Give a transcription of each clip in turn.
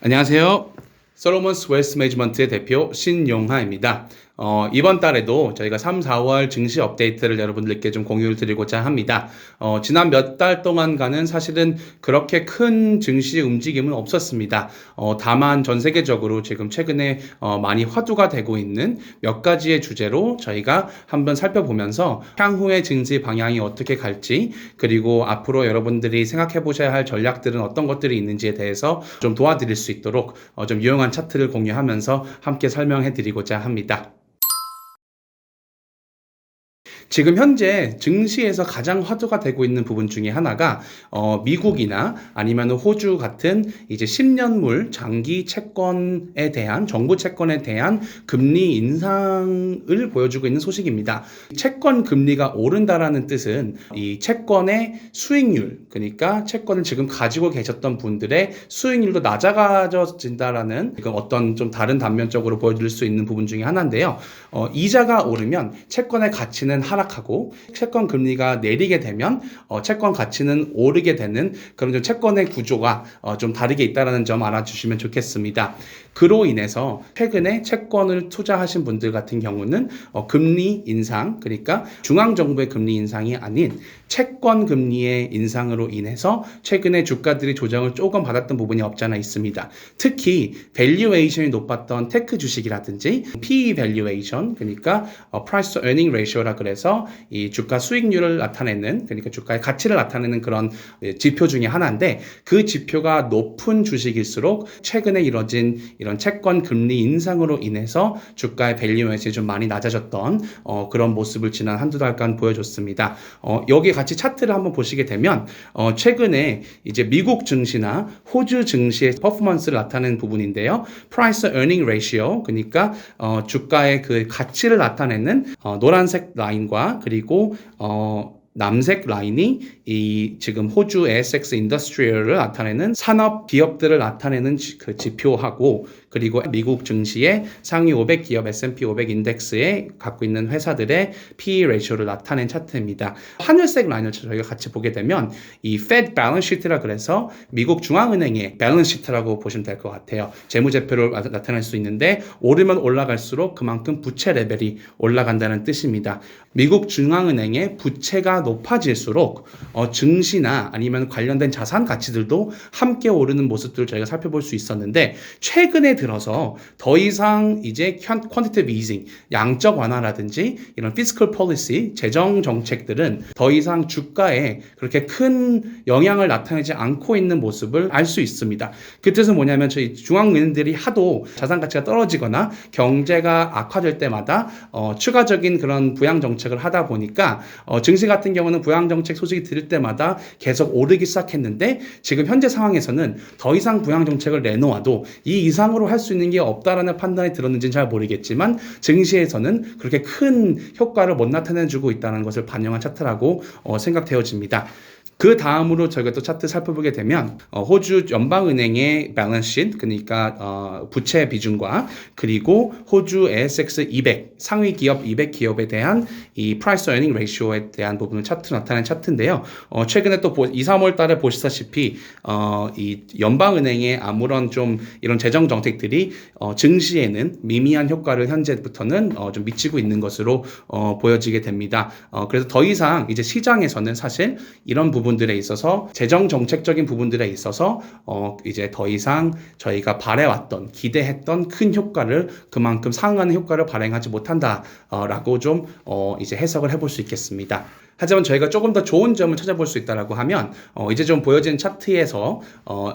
안녕하세요. 솔로몬스 웨스트 매니지먼트의 대표 신용하입니다. 이번 달에도 저희가 3, 4월 증시 업데이트를 여러분들께 좀 공유를 드리고자 합니다. 지난 몇 달 동안간은 사실은 그렇게 큰 증시 움직임은 없었습니다. 다만 전 세계적으로 지금 최근에 많이 화두가 되고 있는 몇 가지의 주제로 저희가 한번 살펴보면서 향후의 증시 방향이 어떻게 갈지, 그리고 앞으로 여러분들이 생각해 보셔야 할 전략들은 어떤 것들이 있는지에 대해서 좀 도와드릴 수 있도록 좀 유용한 차트를 공유하면서 함께 설명해 드리고자 합니다. 지금 현재 증시에서 가장 화두가 되고 있는 부분 중에 하나가 미국이나 아니면 호주 같은 이제 10년물 장기 채권에 대한 정부 채권에 대한 금리 인상을 보여주고 있는 소식입니다. 채권 금리가 오른다라는 뜻은 이 채권의 수익률, 그러니까 채권을 지금 가지고 계셨던 분들의 수익률도 낮아진다라는 어떤 좀 다른 단면적으로 보여줄 수 있는 부분 중에 하나인데요. 이자가 오르면 채권의 가치는 하락하고 채권 금리가 내리게 되면 채권 가치는 오르게 되는 그런 좀 채권의 구조가 좀 다르게 있다는 점 알아주시면 좋겠습니다. 그로 인해서 최근에 채권을 투자하신 분들 같은 경우는 금리 인상, 그러니까 중앙정부의 금리 인상이 아닌 채권 금리의 인상으로 인해서 최근에 주가들이 조정을 조금 받았던 부분이 없잖아 있습니다. 특히 밸류에이션이 높았던 테크 주식이라든지 PE 밸류에이션, 그러니까 Price to Earning Ratio라 그래서 이 주가 수익률을 나타내는, 그러니까 주가의 가치를 나타내는 그런 지표 중에 하나인데, 그 지표가 높은 주식일수록 최근에 이뤄진 이런 채권 금리 인상으로 인해서 주가의 밸류에이션이 좀 많이 낮아졌던 그런 모습을 지난 한두 달간 보여줬습니다. 여기 같이 차트를 한번 보시게 되면 최근에 이제 미국 증시나 호주 증시의 퍼포먼스를 나타내는 부분인데요. Price Earning Ratio, 그러니까 주가의 그 가치를 나타내는 노란색 라인과 그리고 남색 라인이 이 지금 호주 ASX 인더스트리얼을 나타내는 산업 기업들을 나타내는 그 지표하고, 그리고 미국 증시의 상위 500 기업 S&P 500 인덱스에 갖고 있는 회사들의 PE 레이쇼를 나타낸 차트입니다. 하늘색 라인을 저희가 같이 보게 되면 이 Fed Balance Sheet라 그래서 미국 중앙은행의 밸런스 시트라고 보시면 될 것 같아요. 재무제표를 나타낼 수 있는데 오르면 올라갈수록 그만큼 부채 레벨이 올라간다는 뜻입니다. 미국 중앙은행의 부채가 높아질수록 증시나 아니면 관련된 자산 가치들도 함께 오르는 모습들을 저희가 살펴볼 수 있었는데, 최근에 들어서 더 이상 이제 quantitative easing, 양적 완화라든지 이런 fiscal policy, 재정 정책들은 더 이상 주가에 그렇게 큰 영향을 나타내지 않고 있는 모습을 알 수 있습니다. 그 뜻은 뭐냐면 저희 중앙은행들이 하도 자산 가치가 떨어지거나 경제가 악화될 때마다 추가적인 그런 부양 정책을 하다 보니까 증시 같은 경우는 부양 정책 소식이 들을 때마다 계속 오르기 시작했는데, 지금 현재 상황에서는 더 이상 부양 정책을 내놓아도 이 이상으로 할 수 있는 게 없다라는 판단이 들었는지는 잘 모르겠지만 증시에서는 그렇게 큰 효과를 못 나타내주고 있다는 것을 반영한 차트라고 생각되어집니다. 그 다음으로 저희가 또 차트 살펴보게 되면 호주 연방은행의 밸런스 शी트, 그러니까 부채 비중과 그리고 호주 ASX 200 상위 기업 200 기업에 대한 이 Price to Earning Ratio에 대한 부분을 차트로 나타낸 차트인데요. 최근에 또 2, 3월 달에 보시다시피 이 연방은행의 아무런 좀 이런 재정 정책들이 증시에는 미미한 효과를 현재부터는 좀 미치고 있는 것으로 보여지게 됩니다. 그래서 더 이상 이제 시장에서는 사실 이런 부분들에 있어서 재정 정책적인 부분들에 있어서 이제 더 이상 저희가 바래왔던 기대했던 큰 효과를 그만큼 상응하는 효과를 발행하지 못한다라고 좀 이제 해석을 해볼 수 있겠습니다. 하지만 저희가 조금 더 좋은 점을 찾아볼 수 있다라고 하면 이제 좀 보여진 차트에서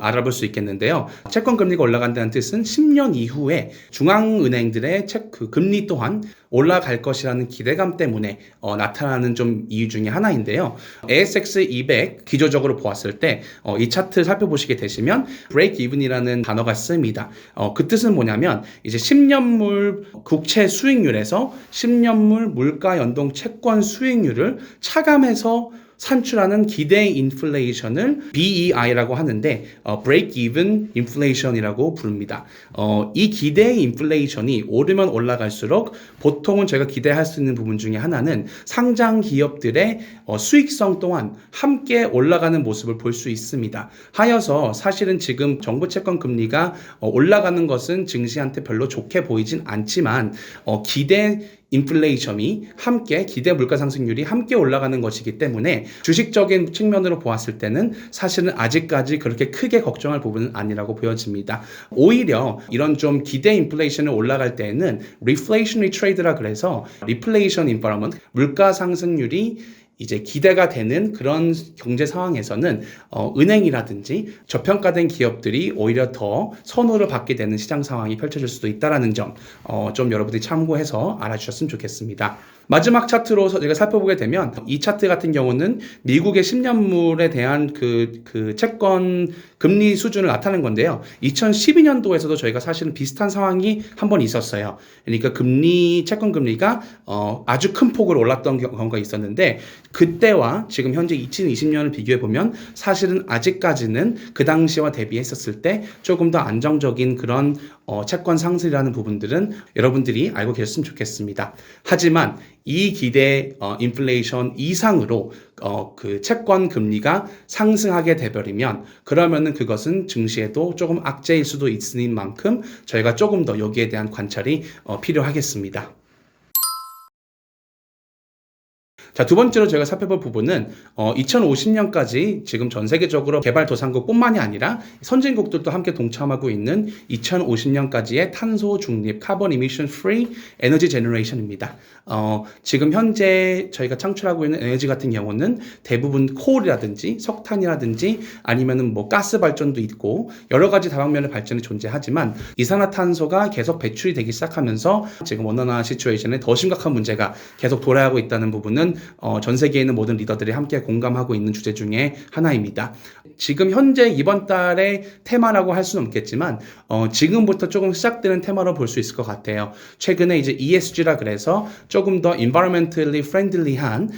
알아볼 수 있겠는데요. 채권 금리가 올라간다는 뜻은 10년 이후에 중앙은행들의 그 금리 또한 올라갈 것이라는 기대감 때문에 나타나는 좀 이유 중에 하나인데요. ASX 200 기조적으로 보았을 때 이 차트를 살펴보시게 되시면 break even이라는 단어가 쓰입니다. 그 뜻은 뭐냐면 이제 10년물 국채 수익률에서 10년물 물가 연동 채권 수익률을 차감해서 산출하는 기대 인플레이션을 BEI라고 하는데 break even inflation이라고 부릅니다. 이 기대 인플레이션이 오르면 올라갈수록 보통은 저희가 기대할 수 있는 부분 중에 하나는 상장 기업들의 수익성 또한 함께 올라가는 모습을 볼 수 있습니다. 하여서 사실은 지금 정부 채권 금리가 올라가는 것은 증시한테 별로 좋게 보이진 않지만 기대 인플레이션이 함께 기대 물가 상승률이 함께 올라가는 것이기 때문에 주식적인 측면으로 보았을 때는 사실은 아직까지 그렇게 크게 걱정할 부분은 아니라고 보여집니다. 오히려 이런 좀 기대 인플레이션이 올라갈 때에는 reflationary trade라 그래서 reflation environment 물가 상승률이 이제 기대가 되는 그런 경제 상황에서는 은행이라든지 저평가된 기업들이 오히려 더 선호를 받게 되는 시장 상황이 펼쳐질 수도 있다는 점, 좀 여러분들이 참고해서 알아주셨으면 좋겠습니다. 마지막 차트로 저희가 살펴보게 되면 이 차트 같은 경우는 미국의 10년물에 대한 그 채권 금리 수준을 나타낸 건데요. 2012년도에서도 저희가 사실은 비슷한 상황이 한 번 있었어요. 그러니까 채권 금리가 아주 큰 폭으로 올랐던 경우가 있었는데 그때와 지금 현재 2020년을 비교해 보면 사실은 아직까지는 그 당시와 대비했었을 때 조금 더 안정적인 그런 채권 상승이라는 부분들은 여러분들이 알고 계셨으면 좋겠습니다. 하지만 이 기대 인플레이션 이상으로 그 채권 금리가 상승하게 돼버리면 그러면은 그것은 증시에도 조금 악재일 수도 있으니 만큼 저희가 조금 더 여기에 대한 관찰이 필요하겠습니다. 자, 두 번째로 제가 살펴볼 부분은 2050년까지 지금 전 세계적으로 개발도상국뿐만이 아니라 선진국들도 함께 동참하고 있는 2050년까지의 탄소 중립, 카본 이미션 프리 에너지 제너레이션입니다. 지금 현재 저희가 창출하고 있는 에너지 같은 경우는 대부분 콜이라든지 석탄이라든지 아니면은 뭐 가스 발전도 있고 여러 가지 다방면의 발전이 존재하지만 이산화탄소가 계속 배출이 되기 시작하면서 지금 온난화 시츄에이션에 더 심각한 문제가 계속 도래하고 있다는 부분은 전 세계에 있는 모든 리더들이 함께 공감하고 있는 주제 중에 하나입니다. 지금 현재 이번 달의 테마라고 할 수는 없겠지만 지금부터 조금 시작되는 테마로 볼 수 있을 것 같아요. 최근에 이제 ESG라 그래서 조금 더 environmentally friendly한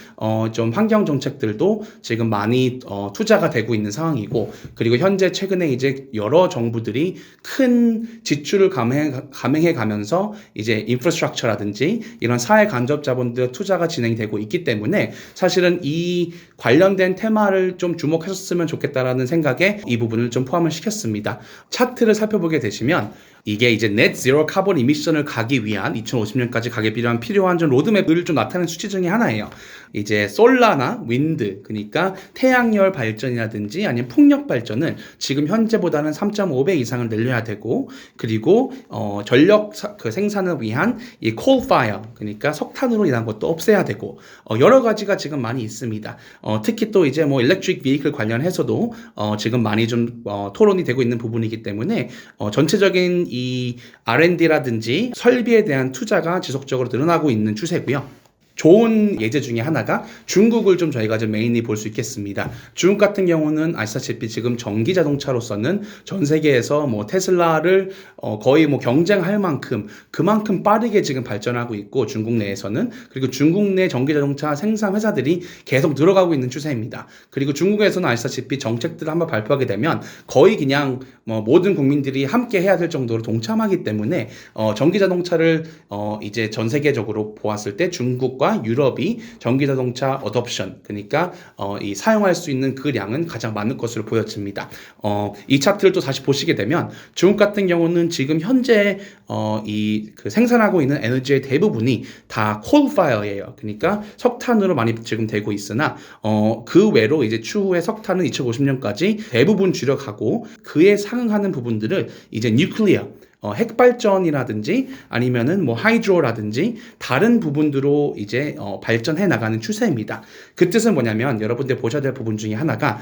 좀 환경 정책들도 지금 많이 투자가 되고 있는 상황이고 그리고 현재 최근에 이제 여러 정부들이 큰 지출을 감행해 가면서 이제 인프라스트럭처라든지 이런 사회 간접 자본들 투자가 진행되고 있기 때문에 사실은 이 관련된 테마를 좀 주목하셨으면 좋겠다라는 생각에 이 부분을 좀 포함을 시켰습니다. 차트를 살펴보게 되시면 이게 이제 net zero 카본 이미션을 가기 위한 2050년까지 가기 필요한 좀 로드맵을 좀 나타내는 수치 중에 하나예요. 이제 솔라나 윈드, 그러니까 태양열 발전이라든지 아니면 풍력 발전을 지금 현재보다는 3.5배 이상을 늘려야 되고 그리고 전력 생산을 위한 이 coal fire, 그러니까 석탄으로 인한 것도 없애야 되고 여러 가지가 지금 많이 있습니다. 특히 또 이제 뭐 electric vehicle 관련해서도 지금 많이 좀 토론이 되고 있는 부분이기 때문에 전체적인 이 R&D라든지 설비에 대한 투자가 지속적으로 늘어나고 있는 추세고요. 좋은 예제 중에 하나가 중국을 좀 저희가 좀 메인히 볼 수 있겠습니다. 중국 같은 경우는 아시다시피 지금 전기 자동차로서는 전 세계에서 뭐 테슬라를 거의 뭐 경쟁할 만큼 그만큼 빠르게 지금 발전하고 있고 중국 내에서는 그리고 중국 내 전기 자동차 생산 회사들이 계속 늘어가고 있는 추세입니다. 그리고 중국에서는 아시다시피 정책들을 한번 발표하게 되면 거의 그냥 뭐 모든 국민들이 함께 해야 될 정도로 동참하기 때문에 전기 자동차를 이제 전 세계적으로 보았을 때 중국과 유럽이 전기자동차 어덥션, 그러니까 이 사용할 수 있는 그 량은 가장 많을 것으로 보여집니다. 이 차트를 또 다시 보시게 되면 중국 같은 경우는 지금 현재 그 생산하고 있는 에너지의 대부분이 다 콜파이어예요. 그러니까 석탄으로 많이 지금 되고 있으나 그 외로 이제 추후에 석탄은 2050년까지 대부분 줄여가고 그에 상응하는 부분들을 이제 뉴클리어 핵발전이라든지 아니면은 뭐 하이드로라든지 다른 부분들로 이제 발전해 나가는 추세입니다. 그 뜻은 뭐냐면 여러분들 보셔야 될 부분 중에 하나가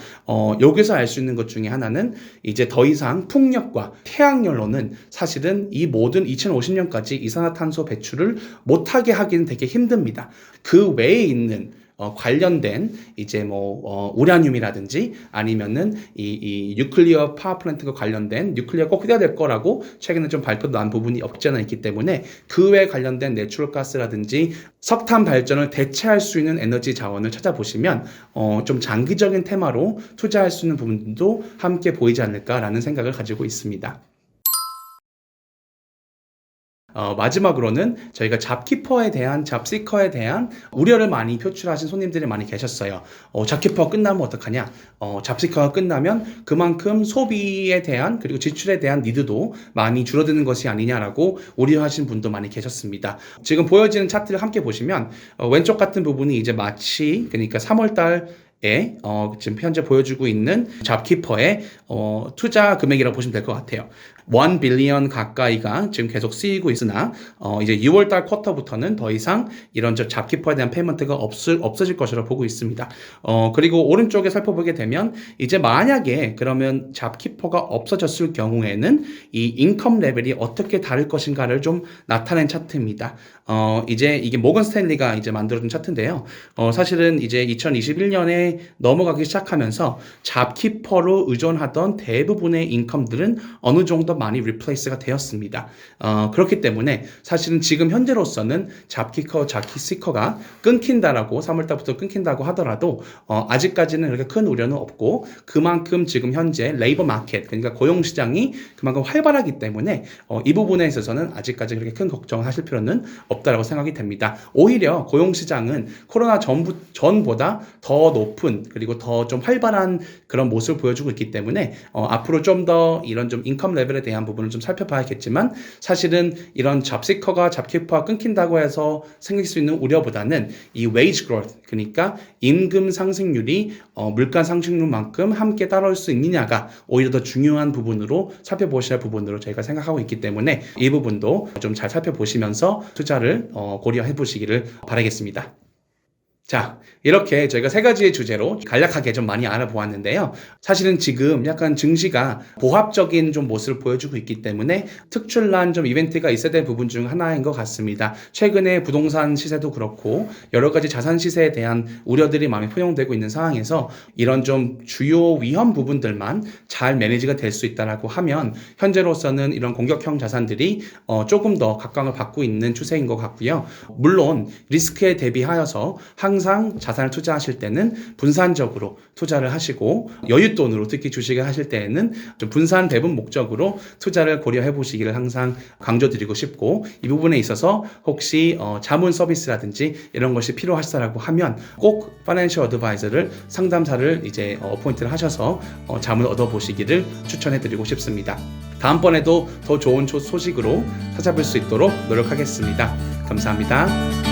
여기서 알 수 있는 것 중에 하나는 이제 더 이상 풍력과 태양열로는 사실은 이 모든 2050년까지 이산화탄소 배출을 못하게 하기는 되게 힘듭니다. 그 외에 있는 관련된 이제 우라늄이라든지 아니면은 이 뉴클리어 파워플랜트가 관련된 뉴클리어 꼭 해야 될 거라고 최근에 좀 발표도 난 부분이 없지 않아 있기 때문에 그 외에 관련된 내추럴 가스라든지 석탄 발전을 대체할 수 있는 에너지 자원을 찾아보시면 좀 장기적인 테마로 투자할 수 있는 부분도 함께 보이지 않을까라는 생각을 가지고 있습니다. 마지막으로는 저희가 잡키퍼에 대한, 잡시커에 대한 우려를 많이 표출하신 손님들이 많이 계셨어요. 잡키퍼가 끝나면 어떡하냐? 잡시커가 끝나면 그만큼 소비에 대한 그리고 지출에 대한 니드도 많이 줄어드는 것이 아니냐라고 우려하신 분도 많이 계셨습니다. 지금 보여지는 차트를 함께 보시면 왼쪽 같은 부분이 이제 마치 그러니까 3월달 지금 현재 보여주고 있는 잡키퍼의 투자 금액이라고 보시면 될 것 같아요. 1 빌리언 가까이가 지금 계속 쓰이고 있으나 이제 6월달 쿼터부터는 더 이상 이런 잡키퍼에 대한 페이먼트가 없어질 것으로 보고 있습니다. 그리고 오른쪽에 살펴보게 되면 이제 만약에 그러면 잡키퍼가 없어졌을 경우에는 이 인컴 레벨이 어떻게 다를 것인가를 좀 나타낸 차트입니다. 이제 이게 모건 스탠리가 이제 만들어준 차트인데요. 사실은 이제 2021년에 넘어가기 시작하면서 잡키퍼로 의존하던 대부분의 인컴들은 어느 정도 많이 리플레이스가 되었습니다. 그렇기 때문에 사실은 지금 현재로서는 잡시커가 끊긴다라고 3월달부터 끊긴다고 하더라도 아직까지는 그렇게 큰 우려는 없고 그만큼 지금 현재 레이버 마켓 그러니까 고용시장이 그만큼 활발하기 때문에 이 부분에 있어서는 아직까지 그렇게 큰 걱정하실 필요는 없다라고 생각이 됩니다. 오히려 고용시장은 코로나 전보다 더 높은 그리고 더 좀 활발한 그런 모습을 보여주고 있기 때문에 앞으로 좀 더 이런 좀 인컴 레벨에 대한 부분을 좀 살펴봐야겠지만 사실은 이런 잡키퍼가 끊긴다고 해서 생길 수 있는 우려보다는 이 wage growth 그러니까 임금 상승률이 물가 상승률만큼 함께 따라올 수 있느냐가 오히려 더 중요한 부분으로 살펴보셔야 할 부분으로 저희가 생각하고 있기 때문에 이 부분도 좀 잘 살펴보시면서 투자를 고려해 보시기를 바라겠습니다. 자, 이렇게 저희가 세 가지의 주제로 간략하게 좀 많이 알아보았는데요. 사실은 지금 약간 증시가 보합적인 좀 모습을 보여주고 있기 때문에 특출난 좀 이벤트가 있어야 될 부분 중 하나인 것 같습니다. 최근에 부동산 시세도 그렇고 여러 가지 자산 시세에 대한 우려들이 많이 포용되고 있는 상황에서 이런 좀 주요 위험 부분들만 잘 매니지가 될 수 있다라고 하면 현재로서는 이런 공격형 자산들이 조금 더 각광을 받고 있는 추세인 것 같고요. 물론 리스크에 대비하여서 항상 자산을 투자하실 때는 분산적으로 투자를 하시고 여윳돈으로 특히 주식을 하실 때에는 좀 분산 배분 목적으로 투자를 고려해 보시기를 항상 강조드리고 싶고 이 부분에 있어서 혹시 자문 서비스라든지 이런 것이 필요하시다라고 하면 꼭 파이낸셜 어드바이저를 상담사를 이제 어포인트를 하셔서 자문을 얻어보시기를 추천해 드리고 싶습니다. 다음번에도 더 좋은 소식으로 찾아뵐 수 있도록 노력하겠습니다. 감사합니다.